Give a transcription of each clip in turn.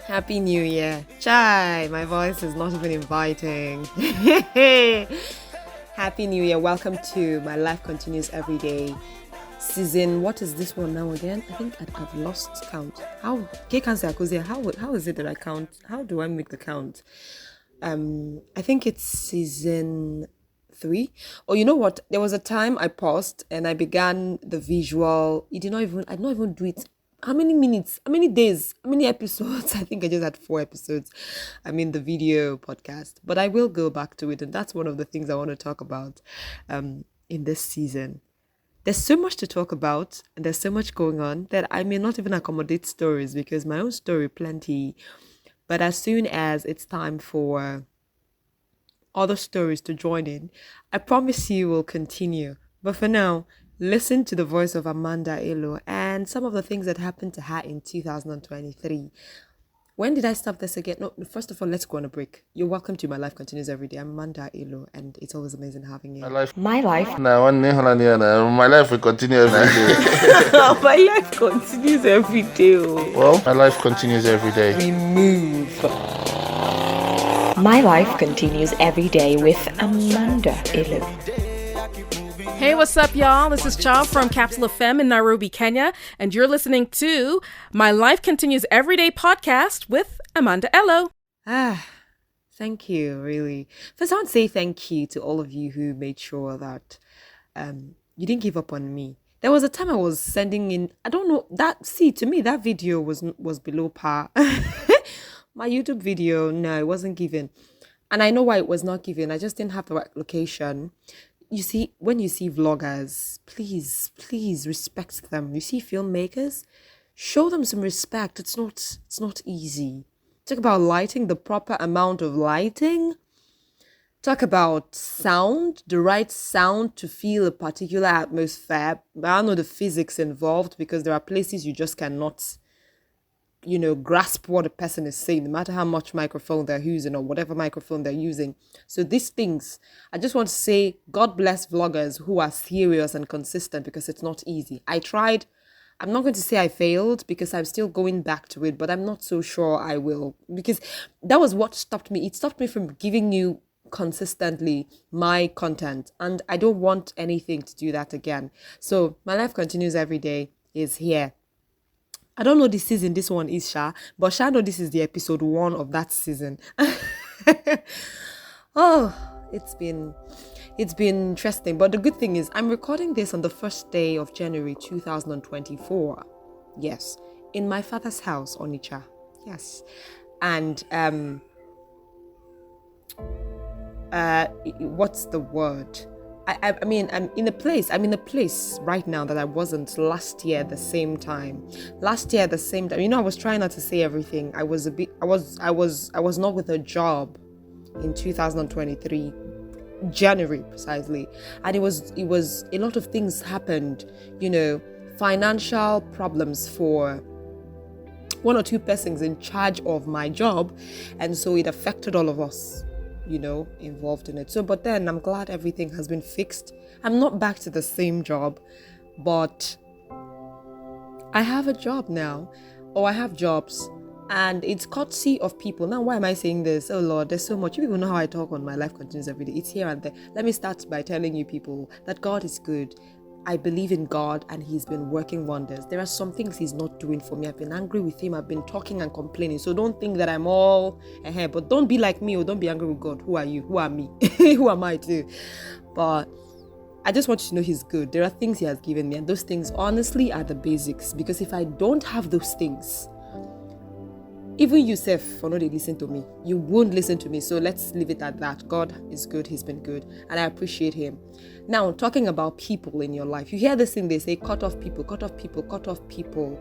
Happy New Year. Chai, my voice is not even inviting. Happy New Year. Welcome to My Life Continues Every Day. Season, what is this one now again? I think I've lost count. How is it that I count? How do I make the count? I think it's season 3. Oh, you know what? There was a time I paused and I began the visual. I did not even do it. How many minutes? How many days? How many episodes? I think I just had 4 episodes. The video podcast. But I will go back to it, and that's one of the things I want to talk about in this season. There's so much to talk about, and there's so much going on that I may not even accommodate stories because my own story plenty. But as soon as it's time for other stories to join in, I promise you will continue. But for now, listen to the voice of Amanda Elo and some of the things that happened to her in 2023. When did I stop this again? No, first of all, let's go on a break. You're welcome to My Life Continues Every Day. I'm Amanda Elo, and it's always amazing having you. My life. My life will continue every day. My life continues every day. Well, my life continues every day. We move. My life continues every day with Amanda Elo. Hey, what's up, y'all? This is Cha from Capital FM in Nairobi, Kenya, and you're listening to My Life Continues Everyday podcast with Amanda Elo. Thank you, really. First, I want to say thank you to all of you who made sure that you didn't give up on me. There was a time I was sending in, to me, that video was below par. My YouTube video, no, it wasn't given. And I know why it was not given. I just didn't have the right location. You see, when you see vloggers, please respect them. You see filmmakers, show them some respect. It's not easy. Talk about lighting, the proper amount of lighting. Talk about sound, the right sound to feel a particular atmosphere. I don't know the physics involved because there are places you just cannot, grasp what a person is saying, no matter how much microphone they're using or whatever microphone they're using. So these things, I just want to say, God bless vloggers who are serious and consistent because it's not easy. I tried. I'm not going to say I failed because I'm still going back to it, but I'm not so sure I will because that was what stopped me. It stopped me from giving you consistently my content, and I don't want anything to do that again. So My Life Continues Every Day is here. I don't know the season this one is, Sha, but Sha know this is the episode 1 of that season. Oh, it's been interesting. But the good thing is I'm recording this on the first day of January 2024. Yes, in my father's house, Onitsha. Yes. And what's the word? I'm in a place right now that I wasn't last year at the same time. I was trying not to say everything. I was not with a job in 2023, January precisely. And it was a lot of things happened, financial problems for 1 or 2 persons in charge of my job. And so it affected all of us, involved in it. So, but then I'm glad everything has been fixed. I'm not back to the same job, but I have a job now, or I have jobs, and it's courtesy of people. Now, why am I saying this? Oh Lord, there's so much. You people know how I talk on My Life Continues Every Day. It's here and there. Let me start by telling you people that God is good. I believe in God and He's been working wonders. There are some things He's not doing for me. I've been angry with Him. I've been talking and complaining. So don't think that I'm all ahead. But don't be like me or don't be angry with God. Who are you? Who are me? Who am I too? But I just want you to know He's good. There are things He has given me, and those things honestly are the basics. Because if I don't have those things, even yourself, for not listen to me, you won't listen to me. So let's leave it at that. God is good. He's been good, and I appreciate Him. Now, talking about people in your life, you hear this thing, they say, cut off people, cut off people, cut off people.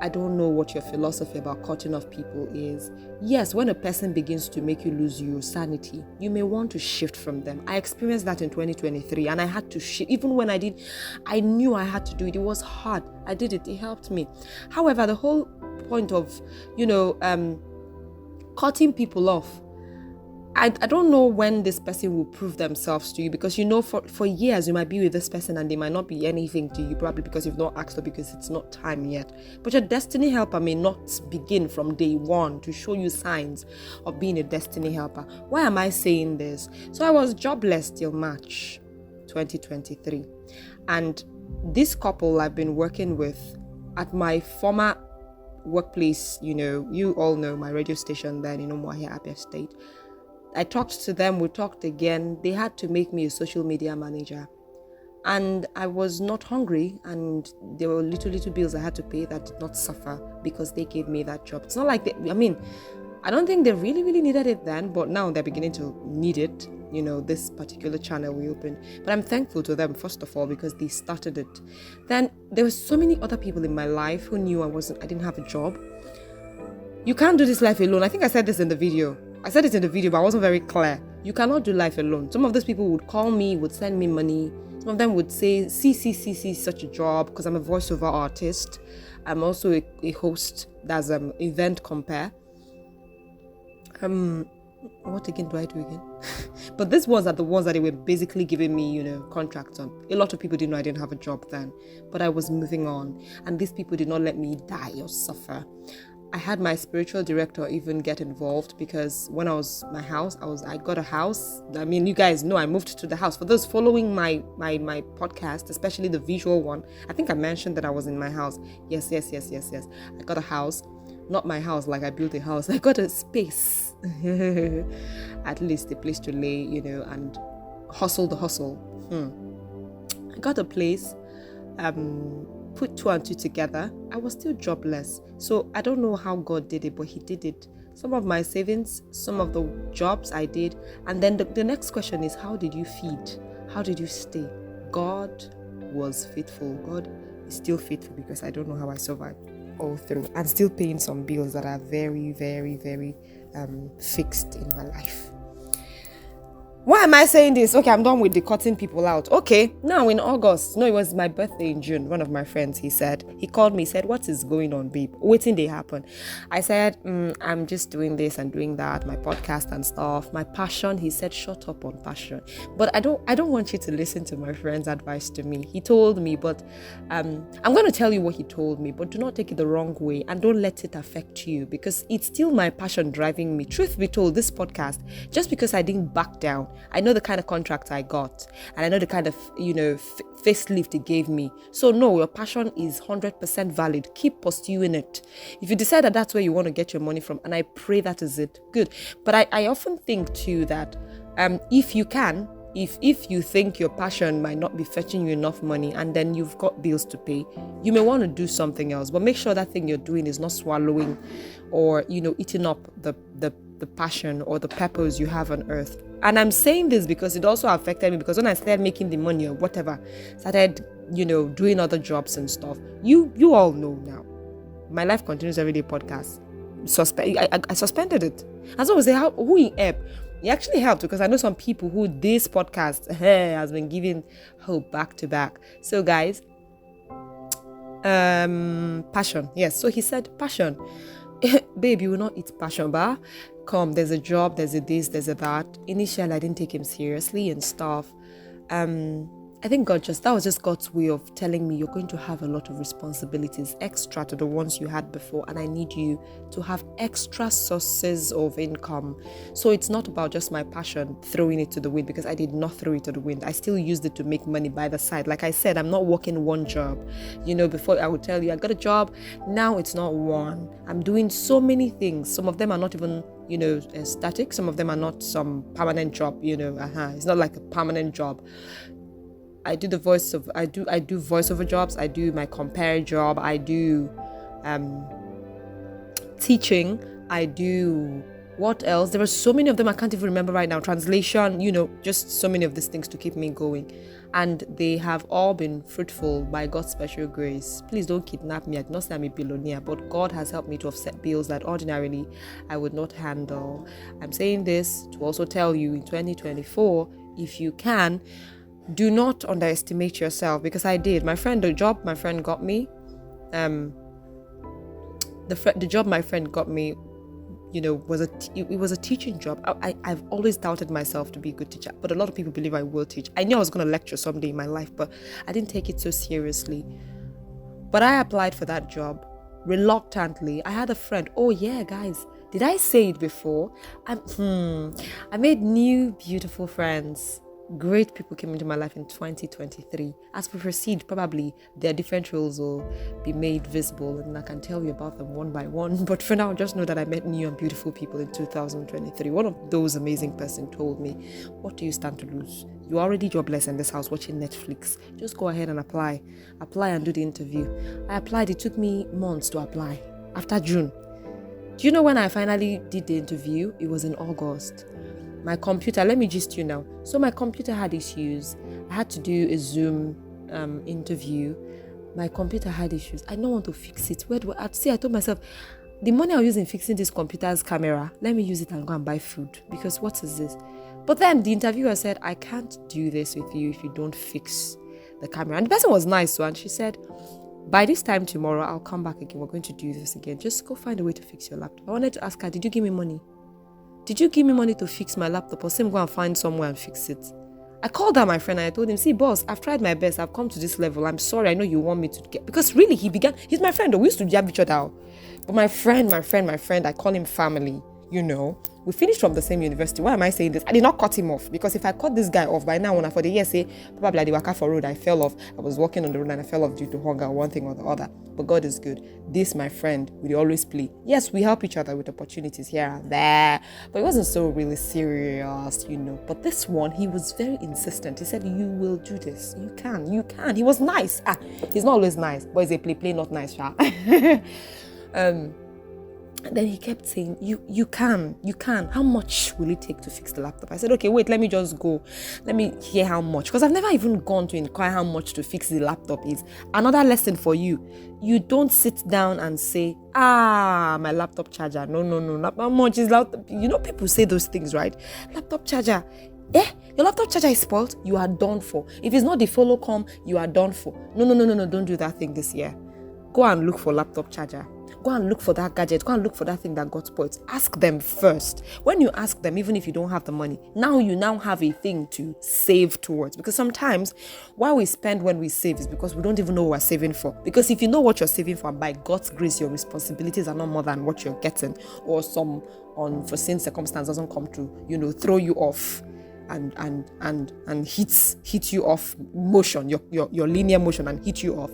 I don't know what your philosophy about cutting off people is. Yes, when a person begins to make you lose your sanity, you may want to shift from them. I experienced that in 2023, and I had to shift. Even when I did, I knew I had to do it. It was hard. I did it. It helped me. However, the whole point of, cutting people off, I don't know when this person will prove themselves to you, because for years you might be with this person and they might not be anything to you, probably because you've not asked, or because it's not time yet. But your destiny helper may not begin from day one to show you signs of being a destiny helper. Why am I saying this? So I was jobless till March 2023, and this couple I've been working with at my former workplace, you all know my radio station then, Moahia Abia State. I talked to them, we talked again. They had to make me a social media manager. And I was not hungry, and there were little bills I had to pay that did not suffer because they gave me that job. It's not like I don't think they really needed it then, but now they're beginning to need it, this particular channel we opened. But I'm thankful to them, first of all, because they started it. Then there were so many other people in my life who knew I didn't have a job. You can't do this life alone. I think I said this in the video. But I wasn't very clear. You cannot do life alone. Some of those people would call me, would send me money. Some of them would say, see such a job, because I'm a voiceover artist. I'm also a host that's event compare. What again do I do again? But these ones are the ones that they were basically giving me, contracts on. A lot of people didn't know I didn't have a job then, but I was moving on. And these people did not let me die or suffer. I had my spiritual director even get involved, because when I was I got a house. I mean, you guys know I moved to the house. For those following my podcast, especially the visual one, I think I mentioned that I was in my house. Yes. I got a house. Not my house, like I built a house. I got a space. At least a place to lay, and hustle the hustle. I got a place. Put 2 and 2 together. I was still jobless. So I don't know how God did it, but he did it. Some of my savings, some of the jobs I did. And then the next question is, how did you feed? How did you stay? God was faithful. God is still faithful, because I don't know how I survived all through. And still paying some bills that are very, very, very fixed in my life. Why am I saying this? Okay, I'm done with the cutting people out. Okay, now in August, no, it was my birthday in June. One of my friends, he called me, said, what is going on, babe? Waiting they happen. I said, I'm just doing this and doing that, my podcast and stuff. My passion, he said, shut up on passion. But I don't want you to listen to my friend's advice to me. He told me, but I'm going to tell you what he told me, but do not take it the wrong way and don't let it affect you, because it's still my passion driving me. Truth be told, this podcast, just because I didn't back down, I know the kind of contract I got, and I know the kind of, facelift it gave me. So no, your passion is 100% valid. Keep pursuing it. If you decide that that's where you want to get your money from, and I pray that is it, good. But I often think too that if you can, if you think your passion might not be fetching you enough money, and then you've got bills to pay, you may want to do something else. But make sure that thing you're doing is not swallowing or, eating up the passion or the purpose you have on earth. And I'm saying this because it also affected me, because when I started making the money or whatever, started, doing other jobs and stuff, you all know now. My Life Continues Everyday podcast. I suspended it. And so I was like, who in help? It actually helped, because I know some people who this podcast has been giving hope back to back. So guys, passion. Yes. So he said, passion. Babe, you will not eat passion, but come, there's a job, there's a this, there's a that. Initially, I didn't take him seriously and stuff. I think that was just God's way of telling me, you're going to have a lot of responsibilities extra to the ones you had before, and I need you to have extra sources of income. So it's not about just my passion, throwing it to the wind, because I did not throw it to the wind. I still used it to make money by the side. Like I said, I'm not working one job. Before I would tell you, I got a job. Now it's not one. I'm doing so many things. Some of them are not even static. Some of them are not some permanent job. It's not like a permanent job. I do voiceover jobs. I do my compare job. I do teaching. I do what else? There are so many of them I can't even remember right now. Translation, just so many of these things to keep me going. And they have all been fruitful by God's special grace. Please don't kidnap me. I did not say I'm a billionaire, but God has helped me to offset bills that ordinarily I would not handle. I'm saying this to also tell you, in 2024, if you can, do not underestimate yourself, because I did. The job my friend got me, the job my friend got me, it was a teaching job. I've always doubted myself to be a good teacher, but a lot of people believe I will teach. I knew I was going to lecture someday in my life, but I didn't take it so seriously. But I applied for that job reluctantly. I had a friend. Oh yeah, guys, did I say it before? I made new beautiful friends. Great people came into my life in 2023. As we proceed, probably their different roles will be made visible and I can tell you about them one by one. But for now, just know that I met new and beautiful people in 2023. One of those amazing person told me, what do you stand to lose? You're already jobless in this house watching Netflix. Just go ahead and apply. Apply and do the interview. I applied. It took me months to apply. After June. Do you know when I finally did the interview? It was in August. My computer, let me gist you now. So my computer had issues. I had to do a Zoom interview. My computer had issues. I don't want to fix it. Where do I see? I told myself, the money I'll use in fixing this computer's camera, let me use it and go and buy food. Because what is this? But then the interviewer said, I can't do this with you if you don't fix the camera. And the person was nice, and she said, by this time tomorrow, I'll come back again. We're going to do this again. Just go find a way to fix your laptop. I wanted to ask her, did you give me money? Did you give me money to fix my laptop, or say I'm going to find somewhere and fix it? I called out my friend and I told him, see, boss, I've tried my best. I've come to this level. I'm sorry. I know you want me to get... Because really, he's my friend. We used to jab each other out. But my friend, I call him family, We finished from the same university. Why am I saying this? I did not cut him off, because if I cut this guy off by now, when I for the year say, probably at the Wakafor road, I fell off. I was walking on the road and I fell off due to hunger, one thing or the other. But God is good. This, my friend, we always play. Yes, we help each other with opportunities here and there, but it wasn't so really serious, But this one, he was very insistent. He said, you will do this. You can. He was nice. He's not always nice, but he's a play, not nice. And then he kept saying, you can. How much will it take to fix the laptop? I said, okay, wait, let me just go. Let me hear how much. Because I've never even gone to inquire how much to fix the laptop is. Another lesson for you. You don't sit down and say, my laptop charger. No. How much is laptop? People say those things, right? Laptop charger. Your laptop charger is spoiled. You are done for. If it's not the follow come, you are done for. No. Don't do that thing this year. Go and look for laptop charger. Go and look for that gadget. Go and look for that thing that got spoiled. Ask them first. When you ask them, even if you don't have the money, you now have a thing to save towards. Because sometimes why we spend when we save is because we don't even know what we're saving for. Because if you know what you're saving for, by God's grace, your responsibilities are not more than what you're getting, or some unforeseen circumstance doesn't come to, throw you off and hit you off motion, your linear motion, and hit you off.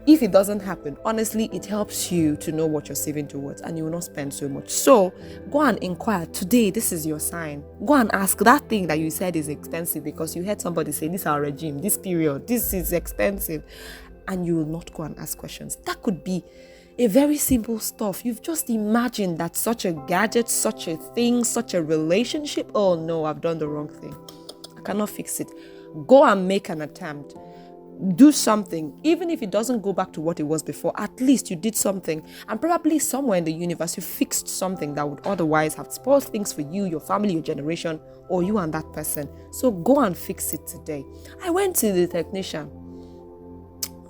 If it doesn't happen, honestly, it helps you to know what you're saving towards, and you will not spend so much. So go and inquire. Today, this is your sign. Go and ask that thing that you said is expensive because you heard somebody say, this is our regime, this period, this is expensive. And you will not go and ask questions. That could be a very simple stuff. You've just imagined that such a gadget, such a thing, such a relationship. Oh no, I've done the wrong thing. I cannot fix it. Go and make an attempt. Do something. Even if it doesn't go back to what it was before, at least you did something. And probably somewhere in the universe, you fixed something that would otherwise have spoiled things for you, your family, your generation, or you and that person. So go and fix it today. I went to the technician,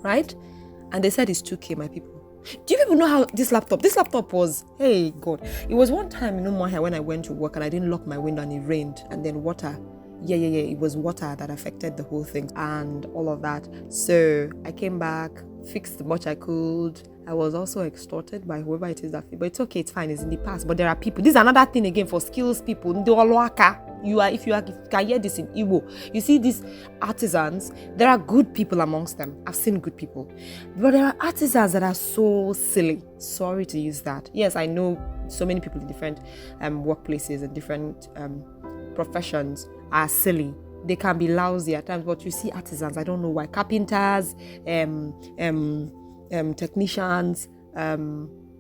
right? And they said it's 2K, my people. Do you people know how this laptop was, hey God. It was one time, when I went to work and I didn't lock my window and it rained, and then water. Yeah. It was water that affected the whole thing and all of that. So I came back, fixed as much I could. I was also extorted by whoever it is that, but it's okay, it's fine, it's in the past. But there are people. This is another thing again for skills people. If you can hear this in Igbo, you see these artisans. There are good people amongst them. I've seen good people, but there are artisans that are so silly. Sorry to use that. Yes, I know so many people in different workplaces and different professions are silly. They can be lousy at times, but you see artisans, I don't know why. Carpenters, technicians,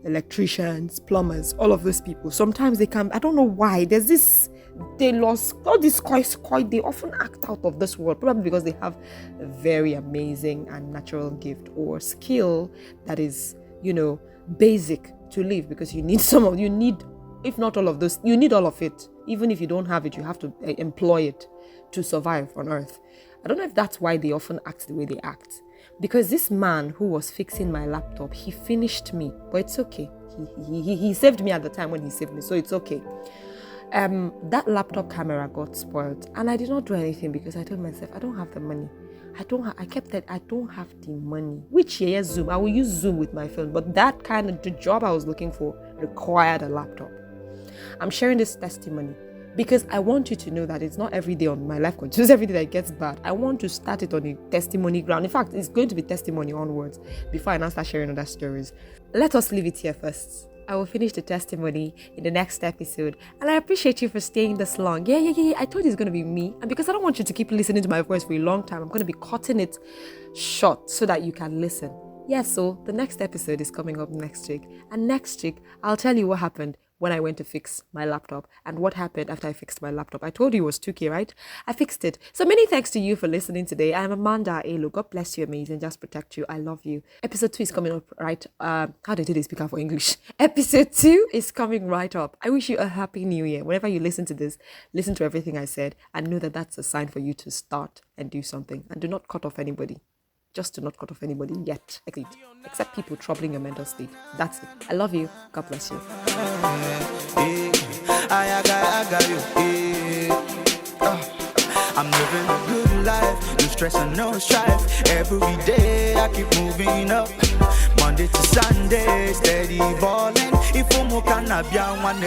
electricians, plumbers, all of those people. Sometimes they can, I don't know why. They lost all this quite, they often act out of this world, probably because they have a very amazing and natural gift or skill that is, basic to live, because you need if not all of those, you need all of it. Even if you don't have it, you have to employ it to survive on earth. I don't know if that's why they often act the way they act. Because this man who was fixing my laptop, he finished me, but it's okay. He saved me at the time when he saved me, so it's okay. That laptop camera got spoiled, and I did not do anything because I told myself I don't have the money. I don't have the money. Which Zoom? I will use Zoom with my phone, but that kind of the job I was looking for required a laptop. I'm sharing this testimony because I want you to know that it's not every day on my life continues, every day that it gets bad. I want to start it on a testimony ground. In fact, it's going to be testimony onwards before I now start sharing other stories. Let us leave it here first. I will finish the testimony in the next episode. And I appreciate you for staying this long. Yeah. I told you it's going to be me. And because I don't want you to keep listening to my voice for a long time, I'm going to be cutting it short so that you can listen. So the next episode is coming up next week. And next week, I'll tell you what happened when I went to fix my laptop and what happened after I fixed my laptop. I told you it was 2K, right? I fixed it. So many thanks to you for listening today. I'm Amanda Elo. God bless you, amazing. Just protect you. I love you. Episode 2 is coming up, right? How did they speak out for English? Episode 2 is coming right up. I wish you a happy new year. Whenever you listen to this, listen to everything I said and know that that's a sign for you to start and do something. And do not cut off anybody. Just do not cut off anybody yet, except people troubling your mental state. That's it. I love you. God bless you. I got you. I'm living a good life, no stress and no strife. Every day I keep moving up. Monday to Sunday, steady balling. If you can be one,